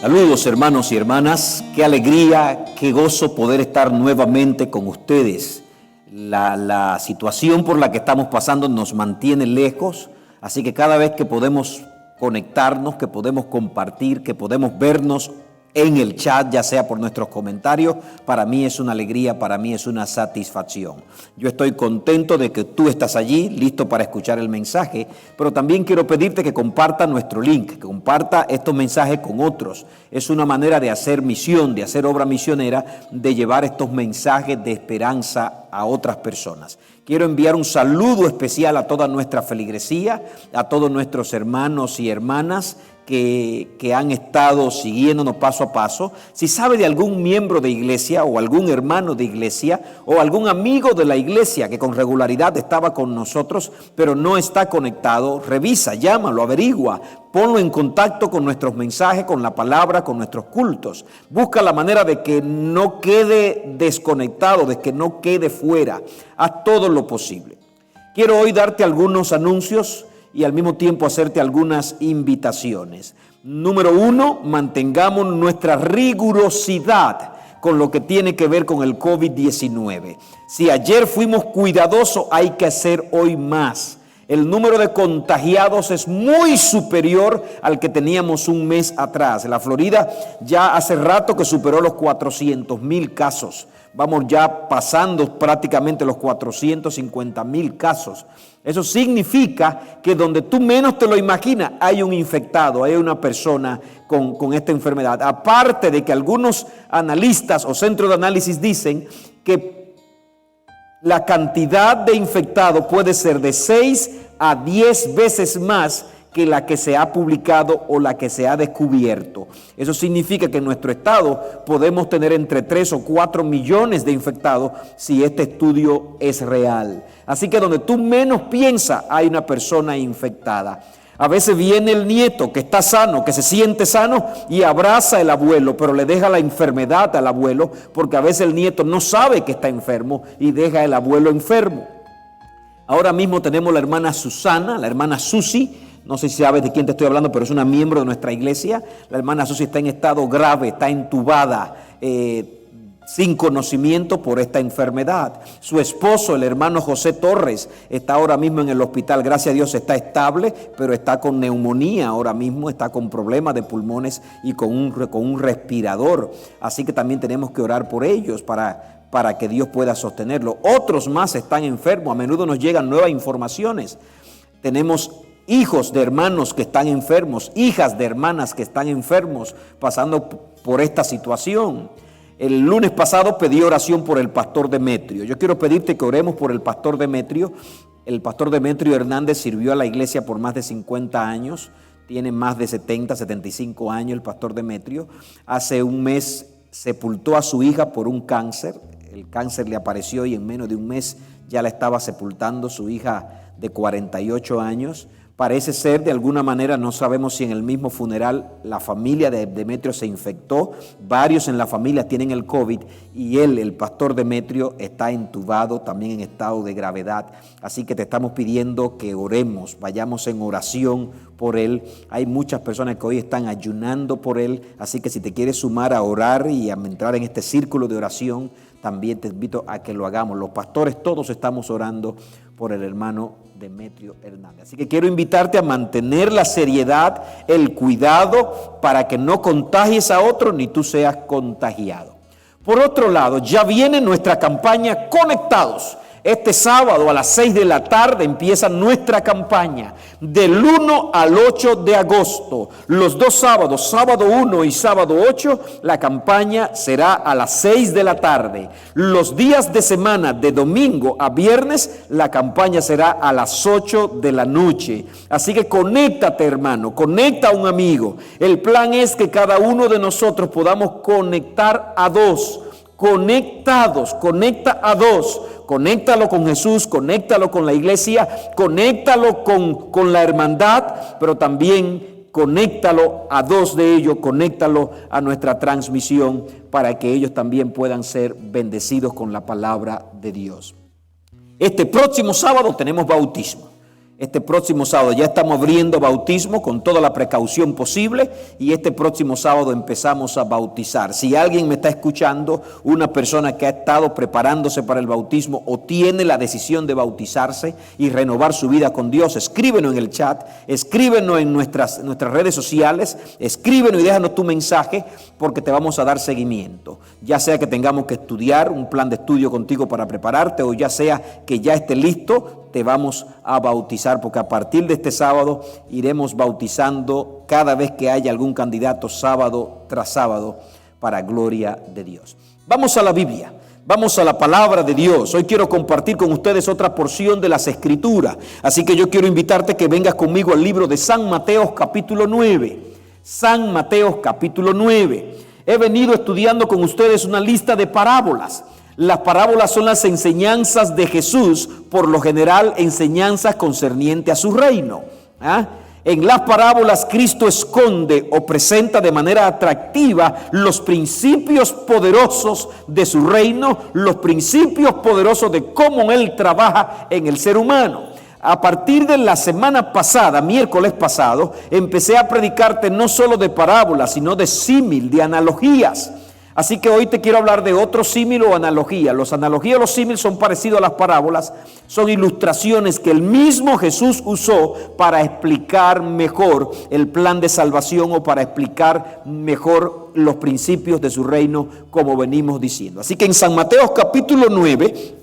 Saludos hermanos y hermanas, qué alegría, qué gozo poder estar nuevamente con ustedes. La situación por la que estamos pasando nos mantiene lejos, así que cada vez que podemos conectarnos, que podemos compartir, que podemos vernos en el chat, ya sea por nuestros comentarios, para mí es una alegría, para mí es una satisfacción. Yo estoy contento de que tú estás allí, listo para escuchar el mensaje, pero también quiero pedirte que comparta nuestro link, que comparta estos mensajes con otros. Es una manera de hacer misión, de hacer obra misionera, de llevar estos mensajes de esperanza a otras personas. Quiero enviar un saludo especial a toda nuestra feligresía, a todos nuestros hermanos y hermanas que han estado siguiéndonos paso a paso. Si sabe de algún miembro de iglesia o algún hermano de iglesia o algún amigo de la iglesia que con regularidad estaba con nosotros pero no está conectado, revisa, llámalo, averigua, ponlo en contacto con nuestros mensajes, con la palabra, con nuestros cultos. Busca la manera de que no quede desconectado, de que no quede fuera. Haz todo lo posible. Quiero hoy darte algunos anuncios y al mismo tiempo hacerte algunas invitaciones. Número 1, mantengamos nuestra rigurosidad con lo que tiene que ver con el COVID-19. Si ayer fuimos cuidadosos, hay que hacer hoy más. El número de contagiados es muy superior al que teníamos un mes atrás. La Florida ya hace rato que superó los 400,000 casos. Vamos ya pasando prácticamente los 450,000 casos. Eso significa que donde tú menos te lo imaginas hay un infectado, hay una persona con esta enfermedad. Aparte de que algunos analistas o centros de análisis dicen que la cantidad de infectados puede ser de 6 a 10 veces más que la que se ha publicado o la que se ha descubierto. Eso significa que en nuestro estado podemos tener entre 3 o 4 millones de infectados si este estudio es real. Así que donde tú menos piensas hay una persona infectada. A veces viene el nieto que está sano, que se siente sano y abraza al abuelo, pero le deja la enfermedad al abuelo porque a veces el nieto no sabe que está enfermo y deja al abuelo enfermo. Ahora mismo tenemos la hermana Susana, la hermana Susi. No sé si sabes de quién te estoy hablando, pero es una miembro de nuestra iglesia. La hermana Susi está en estado grave, está entubada, sin conocimiento por esta enfermedad. Su esposo, el hermano José Torres, está ahora mismo en el hospital. Gracias a Dios está estable, pero está con neumonía ahora mismo, está con problemas de pulmones y con un respirador. Así que también tenemos que orar por ellos para que Dios pueda sostenerlo. Otros más están enfermos. A menudo nos llegan nuevas informaciones. Tenemos hijos de hermanos que están enfermos, hijas de hermanas que están enfermos, pasando por esta situación. El lunes pasado pedí oración por el pastor Demetrio. Yo quiero pedirte que oremos por el pastor Demetrio. El pastor Demetrio Hernández sirvió a la iglesia por más de 50 años. Tiene más de 70, 75 años el pastor Demetrio. Hace un mes sepultó a su hija por un cáncer. El cáncer le apareció y en menos de un mes ya la estaba sepultando, su hija de 48 años. Parece ser, de alguna manera, no sabemos si en el mismo funeral la familia de Demetrio se infectó, varios en la familia tienen el COVID y él, el pastor Demetrio, está entubado, también en estado de gravedad. Así que te estamos pidiendo que oremos, vayamos en oración por él. Hay muchas personas que hoy están ayunando por él, así que si te quieres sumar a orar y a entrar en este círculo de oración, también te invito a que lo hagamos. Los pastores todos estamos orando por el hermano Demetrio Hernández. Así que quiero invitarte a mantener la seriedad, el cuidado para que no contagies a otro ni tú seas contagiado. Por otro lado, ya viene nuestra campaña Conectados. Este sábado a las 6 de la tarde empieza nuestra campaña del 1 al 8 de agosto. Los dos sábados, sábado 1 y sábado 8, la campaña será a las 6 de la tarde. Los días de semana, de domingo a viernes, la campaña será a las 8 de la noche. Así que conéctate, hermano, conecta a un amigo. El plan es que cada uno de nosotros podamos conectar a dos. Conectados, conecta a dos. Conéctalo con Jesús, conéctalo con la iglesia, conéctalo con la hermandad, pero también conéctalo a dos de ellos, conéctalo a nuestra transmisión para que ellos también puedan ser bendecidos con la palabra de Dios. Este próximo sábado tenemos bautismo. Este próximo sábado ya estamos abriendo bautismo con toda la precaución posible y este próximo sábado empezamos a bautizar. Si alguien me está escuchando, una persona que ha estado preparándose para el bautismo o tiene la decisión de bautizarse y renovar su vida con Dios, escríbenos en el chat, escríbenos en nuestras redes sociales, escríbenos y déjanos tu mensaje porque te vamos a dar seguimiento. Ya sea que tengamos que estudiar un plan de estudio contigo para prepararte o ya sea que ya esté listo, te vamos a bautizar, porque a partir de este sábado iremos bautizando cada vez que haya algún candidato sábado tras sábado para gloria de Dios. Vamos a la Biblia, vamos a la palabra de Dios. Hoy quiero compartir con ustedes otra porción de las Escrituras, así que yo quiero invitarte que vengas conmigo al libro de San Mateo capítulo 9. San Mateo capítulo 9. He venido estudiando con ustedes una lista de parábolas. Las parábolas son las enseñanzas de Jesús, por lo general enseñanzas concernientes a su reino. En las parábolas Cristo esconde o presenta de manera atractiva los principios poderosos de su reino, los principios poderosos de cómo Él trabaja en el ser humano. A partir de la semana pasada, miércoles pasado, empecé a predicarte no solo de parábolas, sino de símil, de analogías. Así que hoy te quiero hablar de otro símil o analogía. Los analogías y los símiles son parecidos a las parábolas, son ilustraciones que el mismo Jesús usó para explicar mejor el plan de salvación o para explicar mejor los principios de su reino, como venimos diciendo. Así que en San Mateo capítulo 9,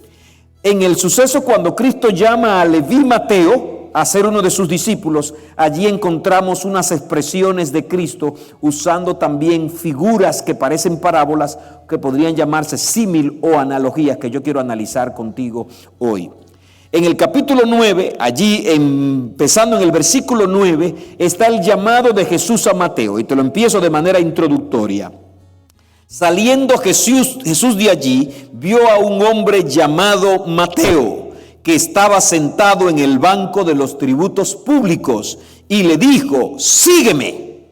en el suceso cuando Cristo llama a Leví Mateo a ser uno de sus discípulos, allí encontramos unas expresiones de Cristo usando también figuras que parecen parábolas, que podrían llamarse símil o analogías, que yo quiero analizar contigo hoy. En el capítulo 9, allí empezando en el versículo 9, está el llamado de Jesús a Mateo, y te lo empiezo de manera introductoria. Saliendo Jesús de allí, vio a un hombre llamado Mateo, que estaba sentado en el banco de los tributos públicos, y le dijo: sígueme.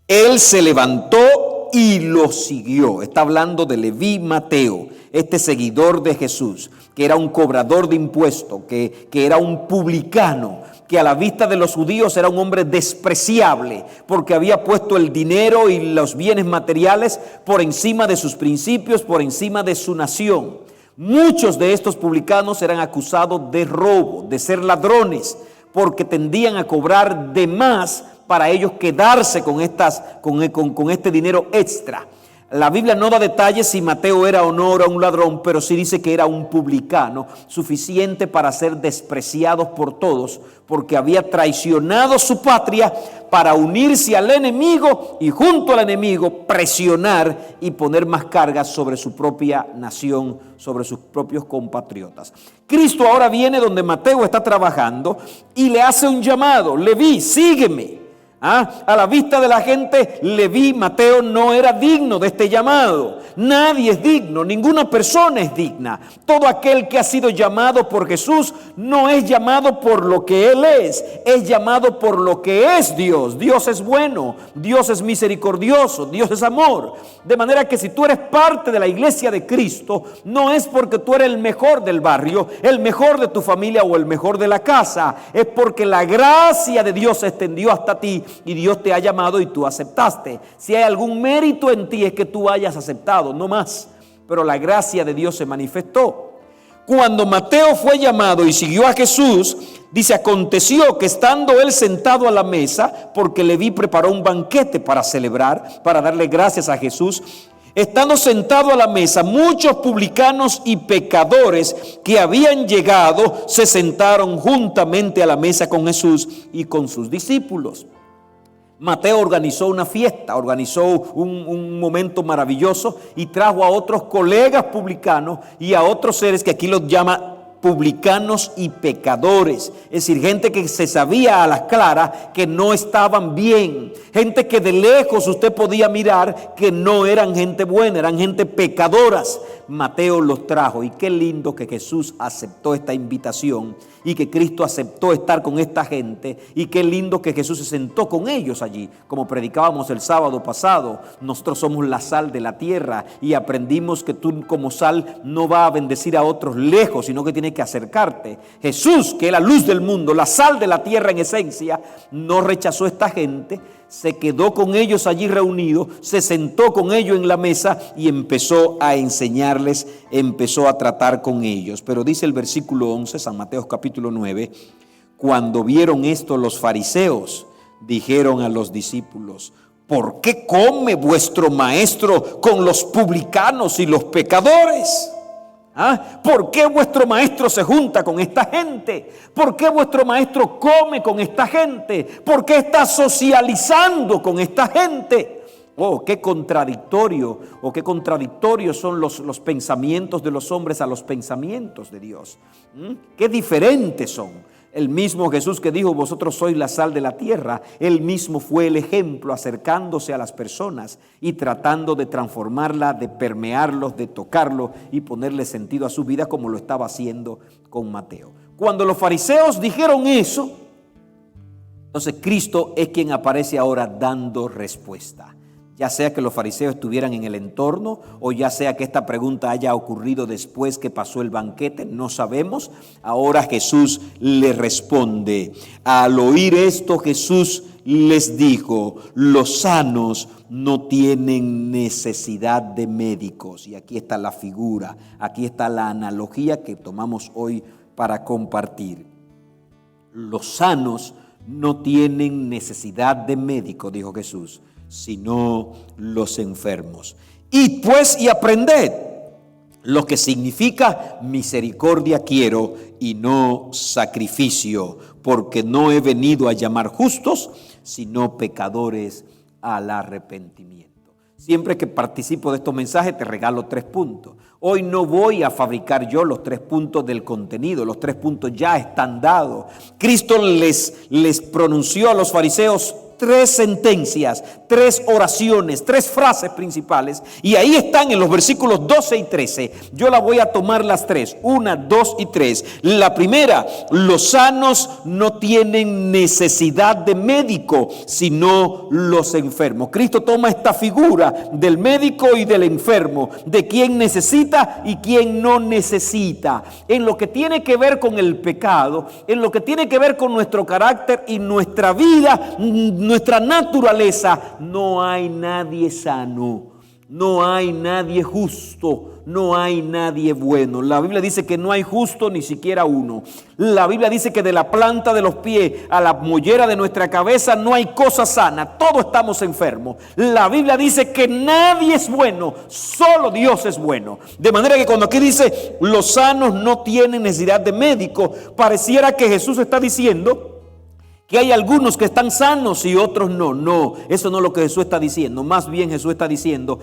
Él se levantó y lo siguió. Está hablando de Leví Mateo, este seguidor de Jesús, que era un cobrador de impuestos, que era un publicano, que a la vista de los judíos era un hombre despreciable, porque había puesto el dinero y los bienes materiales por encima de sus principios, por encima de su nación. Muchos de estos publicanos eran acusados de robo, de ser ladrones, porque tendían a cobrar de más para ellos quedarse con este dinero extra. La Biblia no da detalles si Mateo era o no era un ladrón, pero sí dice que era un publicano, suficiente para ser despreciados por todos, porque había traicionado su patria para unirse al enemigo y junto al enemigo presionar y poner más cargas sobre su propia nación, sobre sus propios compatriotas. Cristo ahora viene donde Mateo está trabajando y le hace un llamado: Leví, sígueme. A la vista de la gente, Leví, Mateo, no era digno de este llamado. Nadie es digno, ninguna persona es digna. Todo aquel que ha sido llamado por Jesús no es llamado por lo que Él es llamado por lo que es Dios. Dios es bueno, Dios es misericordioso, Dios es amor. De manera que si tú eres parte de la iglesia de Cristo, no es porque tú eres el mejor del barrio, el mejor de tu familia o el mejor de la casa. Es porque la gracia de Dios se extendió hasta ti y Dios te ha llamado y tú aceptaste. Si hay algún mérito en ti es que tú hayas aceptado, no más. Pero la gracia de Dios se manifestó. Cuando Mateo fue llamado y siguió a Jesús, dice: aconteció que estando él sentado a la mesa, porque Leví preparó un banquete para celebrar, para darle gracias a Jesús, estando sentado a la mesa, muchos publicanos y pecadores que habían llegado se sentaron juntamente a la mesa con Jesús y con sus discípulos. Mateo organizó una fiesta, organizó un momento maravilloso y trajo a otros colegas publicanos y a otros seres que aquí los llama publicanos y pecadores, es decir, gente que se sabía a las claras que no estaban bien, gente que de lejos usted podía mirar que no eran gente buena, eran gente pecadoras. Mateo los trajo, y qué lindo que Jesús aceptó esta invitación y que Cristo aceptó estar con esta gente, y qué lindo que Jesús se sentó con ellos allí. Como predicábamos el sábado pasado, nosotros somos la sal de la tierra y aprendimos que tú como sal no va a bendecir a otros lejos, sino que tiene que acercarte. Jesús, que es la luz del mundo, la sal de la tierra en esencia, no rechazó a esta gente, se quedó con ellos allí reunidos, se sentó con ellos en la mesa y empezó a enseñarles, empezó a tratar con ellos. Pero dice el versículo 11, San Mateo capítulo 9, cuando vieron esto los fariseos, dijeron a los discípulos: ¿por qué come vuestro maestro con los publicanos y los pecadores? ¿Por qué vuestro maestro se junta con esta gente? ¿Por qué vuestro maestro come con esta gente? ¿Por qué está socializando con esta gente? Oh, qué contradictorio, o qué contradictorios son los pensamientos de los hombres a los pensamientos de Dios. Qué diferentes son. El mismo Jesús que dijo: vosotros sois la sal de la tierra, él mismo fue el ejemplo, acercándose a las personas y tratando de transformarla, de permearlos, de tocarlos y ponerle sentido a su vida, como lo estaba haciendo con Mateo. Cuando los fariseos dijeron eso, entonces Cristo es quien aparece ahora dando respuesta. Ya sea que los fariseos estuvieran en el entorno, o ya sea que esta pregunta haya ocurrido después que pasó el banquete, no sabemos. Ahora Jesús le responde. Al oír esto, Jesús les dijo: los sanos no tienen necesidad de médicos. Y aquí está la figura, aquí está la analogía que tomamos hoy para compartir. Los sanos no tienen necesidad de médico, dijo Jesús, sino los enfermos. Y pues y aprended lo que significa misericordia quiero y no sacrificio, porque no he venido a llamar justos, sino pecadores al arrepentimiento. Siempre que participo de estos mensajes te regalo 3 puntos. Hoy no voy a fabricar yo los 3 puntos del contenido, los 3 puntos ya están dados. Cristo les pronunció a los fariseos 3 sentencias, 3 oraciones, 3 frases principales, y ahí están en los versículos 12 y 13. Yo la voy a tomar las 3, 1, 2 y 3. La primera: los sanos no tienen necesidad de médico, sino los enfermos. Cristo toma esta figura del médico y del enfermo, de quien necesita y quien no necesita. En lo que tiene que ver con el pecado, en lo que tiene que ver con nuestro carácter y nuestra vida, nuestra naturaleza, no hay nadie sano, no hay nadie justo, no hay nadie bueno. La Biblia dice que no hay justo ni siquiera uno. La Biblia dice que de la planta de los pies a la mollera de nuestra cabeza no hay cosa sana, todos estamos enfermos. La Biblia dice que nadie es bueno, solo Dios es bueno. De manera que cuando aquí dice los sanos no tienen necesidad de médico, pareciera que Jesús está diciendo que hay algunos que están sanos y otros no. No, eso no es lo que Jesús está diciendo. Más bien Jesús está diciendo: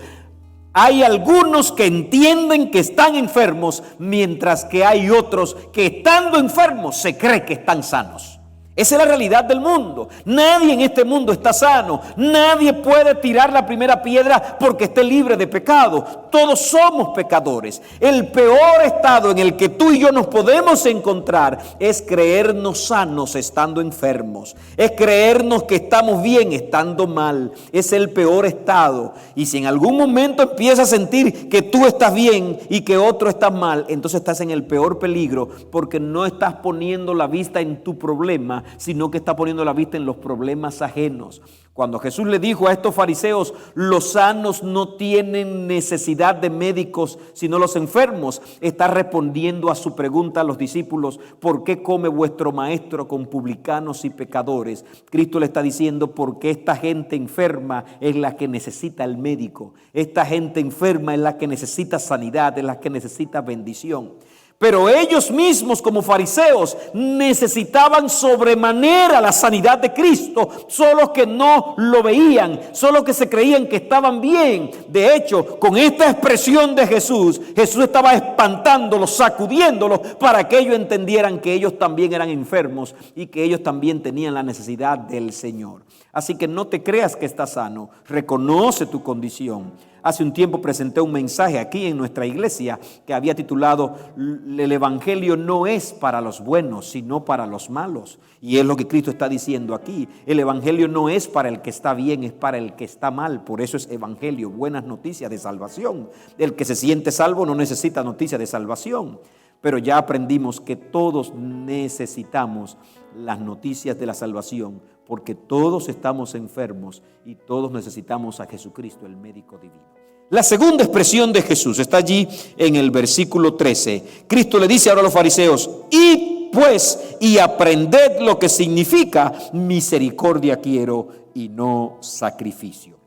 hay algunos que entienden que están enfermos, mientras que hay otros que, estando enfermos, se cree que están sanos. Esa es la realidad del mundo. Nadie en este mundo está sano. Nadie puede tirar la primera piedra porque esté libre de pecado. Todos somos pecadores. El peor estado en el que tú y yo nos podemos encontrar es creernos sanos estando enfermos. Es creernos que estamos bien estando mal. Es el peor estado. Y si en algún momento empiezas a sentir que tú estás bien y que otro está mal, entonces estás en el peor peligro, porque no estás poniendo la vista en tu problema, sino que está poniendo la vista en los problemas ajenos. Cuando Jesús le dijo a estos fariseos: los sanos no tienen necesidad de médicos, sino los enfermos, está respondiendo a su pregunta a los discípulos: ¿por qué come vuestro maestro con publicanos y pecadores? Cristo le está diciendo: porque esta gente enferma es la que necesita el médico. Esta gente enferma es la que necesita sanidad, es la que necesita bendición. Pero ellos mismos, como fariseos, necesitaban sobremanera la sanidad de Cristo, solo que no lo veían, solo que se creían que estaban bien. De hecho, con esta expresión de Jesús, Jesús estaba espantándolos, sacudiéndolos, para que ellos entendieran que ellos también eran enfermos y que ellos también tenían la necesidad del Señor. Así que no te creas que estás sano, reconoce tu condición. Hace un tiempo presenté un mensaje aquí en nuestra iglesia que había titulado: el evangelio no es para los buenos, sino para los malos. Y es lo que Cristo está diciendo aquí. El evangelio no es para el que está bien, es para el que está mal. Por eso es evangelio, buenas noticias de salvación. El que se siente salvo no necesita noticias de salvación. pero ya aprendimos que todos necesitamos las noticias de la salvación, porque todos estamos enfermos y todos necesitamos a Jesucristo, el médico divino. La segunda expresión de Jesús está allí en el versículo 13. Cristo le dice ahora a los fariseos: id pues y aprended lo que significa misericordia quiero y no sacrificio.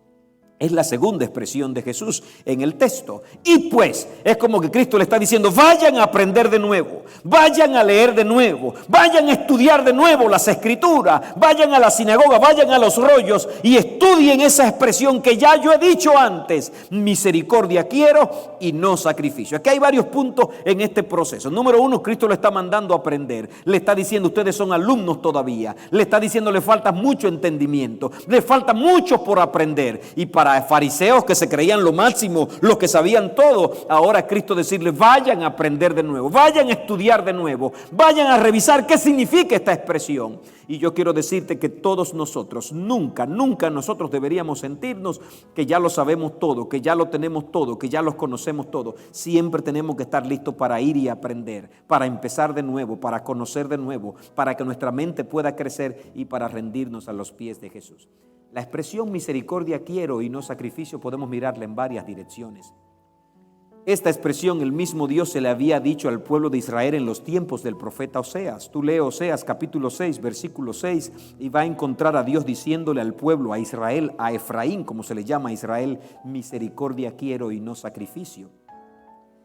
Es la segunda expresión de Jesús en el texto. Y pues, es como que Cristo le está diciendo: vayan a aprender de nuevo, vayan a leer de nuevo, vayan a estudiar de nuevo las Escrituras, vayan a la sinagoga, vayan a los rollos y estudien esa expresión que ya yo he dicho antes: misericordia quiero y no sacrificio. Aquí hay varios puntos en este proceso. Número uno, Cristo le está mandando a aprender. Le está diciendo: ustedes son alumnos todavía. Le está diciendo: le falta mucho entendimiento, le falta mucho por aprender. Y para fariseos que se creían lo máximo, los que sabían todo, ahora Cristo decirles: vayan a aprender de nuevo, vayan a estudiar de nuevo, vayan a revisar qué significa esta expresión. Y yo quiero decirte que todos nosotros, nunca nosotros deberíamos sentirnos que ya lo sabemos todo, que ya lo tenemos todo, que ya los conocemos todo. Siempre tenemos que estar listos para ir y aprender, para empezar de nuevo, para conocer de nuevo, para que nuestra mente pueda crecer y para rendirnos a los pies de Jesús. La expresión misericordia quiero y no sacrificio podemos mirarla en varias direcciones. Esta expresión el mismo Dios se le había dicho al pueblo de Israel en los tiempos del profeta Oseas. Tú lee Oseas capítulo 6, versículo 6 y va a encontrar a Dios diciéndole al pueblo, a Israel, a Efraín, como se le llama a Israel: misericordia quiero y no sacrificio.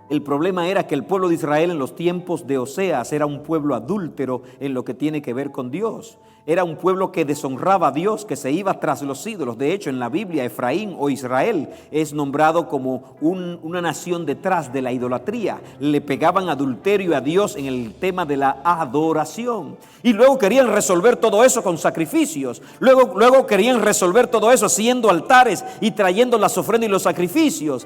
El problema era que el pueblo de Israel en los tiempos de Oseas era un pueblo adúltero en lo que tiene que ver con Dios. Era un pueblo que deshonraba a Dios, que se iba tras los ídolos. De hecho, en la Biblia, Efraín o Israel es nombrado como una nación detrás de la idolatría. Le pegaban adulterio a Dios en el tema de la adoración. Y luego querían resolver todo eso con sacrificios. Luego querían resolver todo eso haciendo altares y trayendo las ofrendas y los sacrificios.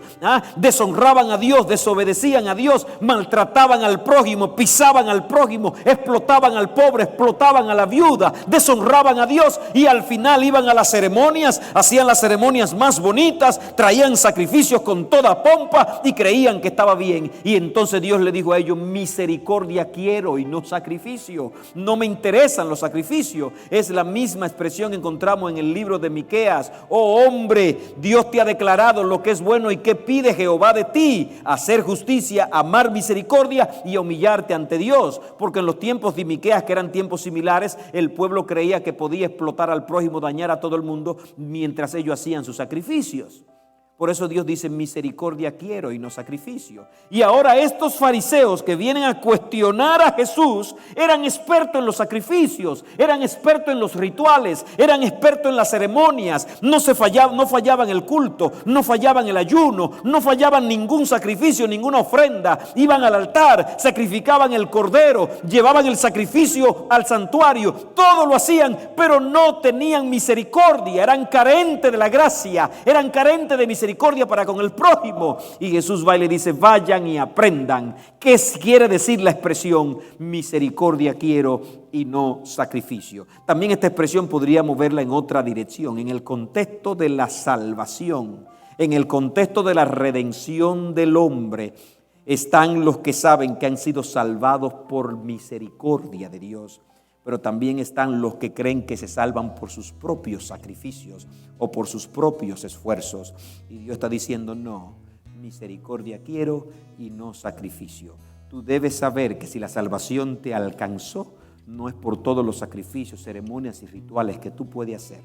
Deshonraban a Dios, desobedecían a Dios, maltrataban al prójimo, pisaban al prójimo, explotaban al pobre, explotaban a la viuda, deshonraban a Dios y al final iban a las ceremonias, hacían las ceremonias más bonitas, traían sacrificios con toda pompa y creían que estaba bien. Y entonces Dios le dijo a ellos: misericordia quiero y no sacrificio. No me interesan los sacrificios. Es la misma expresión que encontramos en el libro de Miqueas: oh hombre, Dios te ha declarado lo que es bueno y qué pide Jehová de ti: hacer justicia, amar misericordia y humillarte ante Dios. Porque en los tiempos de Miqueas, que eran tiempos similares, el pueblo creía que podía explotar al prójimo, dañar a todo el mundo mientras ellos hacían sus sacrificios. Por eso Dios dice: misericordia quiero y no sacrificio. Y ahora estos fariseos que vienen a cuestionar a Jesús eran expertos en los sacrificios, eran expertos en los rituales, eran expertos en las ceremonias. No fallaban el culto, no fallaban el ayuno, no fallaban ningún sacrificio, ninguna ofrenda. Iban al altar, sacrificaban el cordero, llevaban el sacrificio al santuario. Todo lo hacían, pero no tenían misericordia. Eran carentes de la gracia, eran carentes de misericordia para con el prójimo. Y Jesús va y le dice: vayan y aprendan qué quiere decir la expresión misericordia quiero y no sacrificio. También esta expresión podríamos verla en otra dirección, en el contexto de la salvación, en el contexto de la redención del hombre. Están los que saben que han sido salvados por misericordia de Dios, pero también están los que creen que se salvan por sus propios sacrificios o por sus propios esfuerzos. Y Dios está diciendo: no, misericordia quiero y no sacrificio. Tú debes saber que si la salvación te alcanzó, no es por todos los sacrificios, ceremonias y rituales que tú puedes hacer.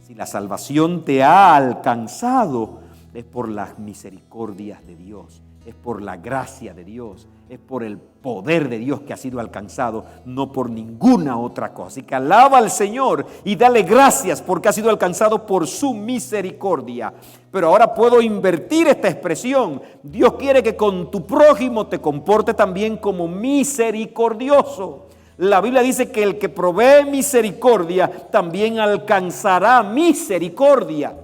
Si la salvación te ha alcanzado, es por las misericordias de Dios, es por la gracia de Dios, es por el poder de Dios que ha sido alcanzado, no por ninguna otra cosa. Así que alaba al Señor y dale gracias porque ha sido alcanzado por su misericordia. Pero ahora puedo invertir esta expresión. Dios quiere que con tu prójimo te comporte también como misericordioso. La Biblia dice que el que provee misericordia también alcanzará misericordia.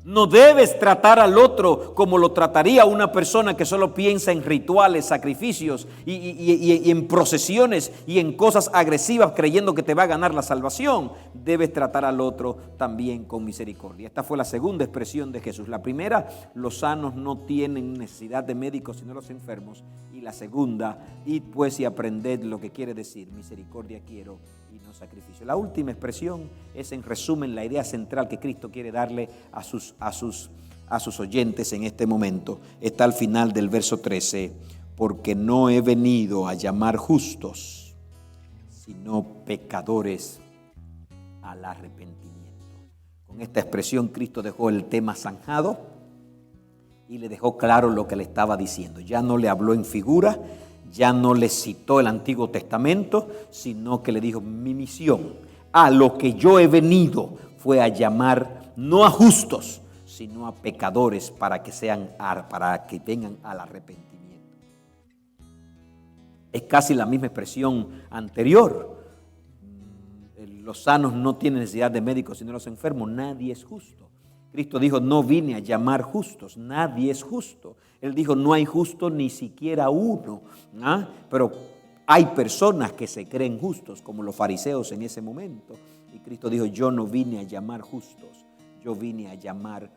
No debes tratar al otro como lo trataría una persona que solo piensa en rituales, sacrificios y en procesiones y en cosas agresivas creyendo que te va a ganar la salvación. Debes tratar al otro también con misericordia. Esta fue la segunda expresión de Jesús. La primera: los sanos no tienen necesidad de médicos sino los enfermos. Y la segunda, id pues y aprended lo que quiere decir, misericordia quiero y no sacrificio. La última expresión es, en resumen, la idea central que Cristo quiere darle a sus oyentes en este momento. Está al final del verso 13, porque no he venido a llamar justos, sino pecadores al arrepentimiento. Con esta expresión Cristo dejó el tema zanjado y le dejó claro lo que le estaba diciendo. Ya no le habló en figura, ya no le citó el Antiguo Testamento, sino que le dijo: mi misión, a lo que yo he venido, fue a llamar no a justos, sino a pecadores para que vengan al arrepentimiento. Es casi la misma expresión anterior. Los sanos no tienen necesidad de médicos, sino los enfermos. Nadie es justo. Cristo dijo: no vine a llamar justos, nadie es justo. Él dijo: no hay justo ni siquiera uno. Pero hay personas que se creen justos, como los fariseos en ese momento. Y Cristo dijo: yo no vine a llamar justos, yo vine a llamar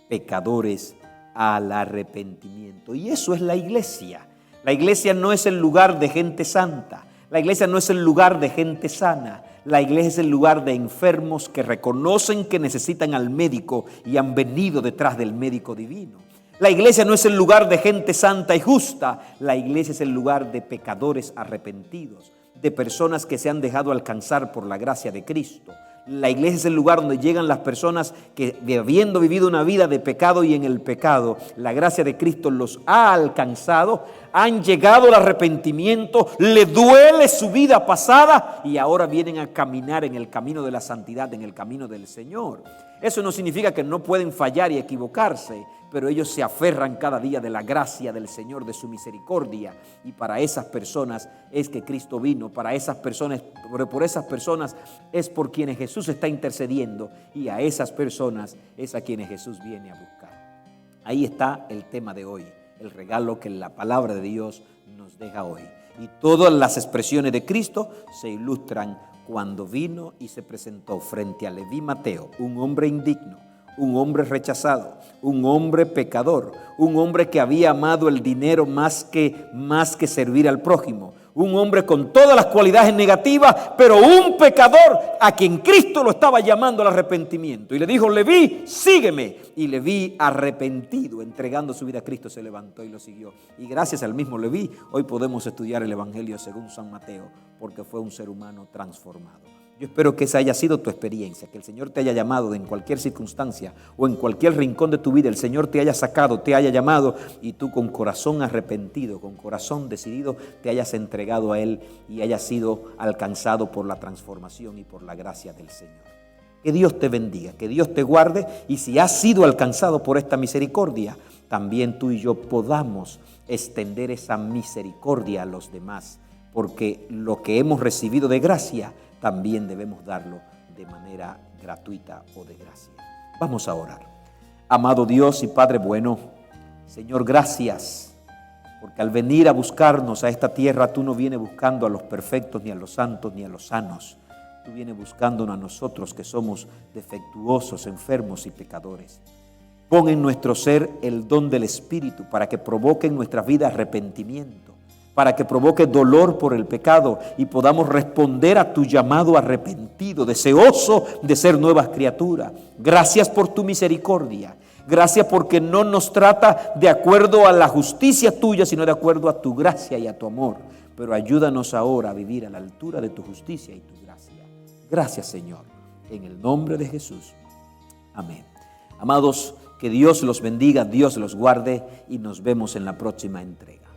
pecadores al arrepentimiento. Y eso es la iglesia. La iglesia no es el lugar de gente santa. La iglesia no es el lugar de gente sana. La iglesia es el lugar de enfermos que reconocen que necesitan al médico y han venido detrás del médico divino. La iglesia no es el lugar de gente santa y justa. La iglesia es el lugar de pecadores arrepentidos, de personas que se han dejado alcanzar por la gracia de Cristo. La iglesia es el lugar donde llegan las personas que, habiendo vivido una vida de pecado y en el pecado, la gracia de Cristo los ha alcanzado, han llegado al arrepentimiento, le duele su vida pasada y ahora vienen a caminar en el camino de la santidad, en el camino del Señor. Eso no significa que no pueden fallar y equivocarse, pero ellos se aferran cada día de la gracia del Señor, de su misericordia. Y para esas personas es que Cristo vino, para esas personas, por esas personas es por quienes Jesús está intercediendo, y a esas personas es a quienes Jesús viene a buscar. Ahí está el tema de hoy, el regalo que la palabra de Dios nos deja hoy. Y todas las expresiones de Cristo se ilustran cuando vino y se presentó frente a Leví Mateo, un hombre indigno, un hombre rechazado, un hombre pecador, un hombre que había amado el dinero más que servir al prójimo, un hombre con todas las cualidades negativas, pero un pecador a quien Cristo lo estaba llamando al arrepentimiento. Y le dijo: Leví, sígueme. Y Leví, arrepentido, entregando su vida a Cristo, se levantó y lo siguió. Y gracias al mismo Leví, hoy podemos estudiar el Evangelio según San Mateo, porque fue un ser humano transformado. Yo espero que esa haya sido tu experiencia, que el Señor te haya llamado en cualquier circunstancia o en cualquier rincón de tu vida, el Señor te haya sacado, te haya llamado, y tú con corazón arrepentido, con corazón decidido, te hayas entregado a Él y hayas sido alcanzado por la transformación y por la gracia del Señor. Que Dios te bendiga, que Dios te guarde, y si has sido alcanzado por esta misericordia, también tú y yo podamos extender esa misericordia a los demás, porque lo que hemos recibido de gracia también debemos darlo de manera gratuita o de gracia. Vamos a orar. Amado Dios y Padre bueno, Señor, gracias, porque al venir a buscarnos a esta tierra, tú no vienes buscando a los perfectos, ni a los santos, ni a los sanos. Tú vienes buscándonos a nosotros que somos defectuosos, enfermos y pecadores. Pon en nuestro ser el don del Espíritu para que provoque en nuestra vida arrepentimiento, para que provoque dolor por el pecado y podamos responder a tu llamado arrepentido, deseoso de ser nuevas criaturas. Gracias por tu misericordia. Gracias porque no nos trata de acuerdo a la justicia tuya, sino de acuerdo a tu gracia y a tu amor. Pero ayúdanos ahora a vivir a la altura de tu justicia y tu gracia. Gracias, Señor, en el nombre de Jesús. Amén. Amados, que Dios los bendiga, Dios los guarde y nos vemos en la próxima entrega.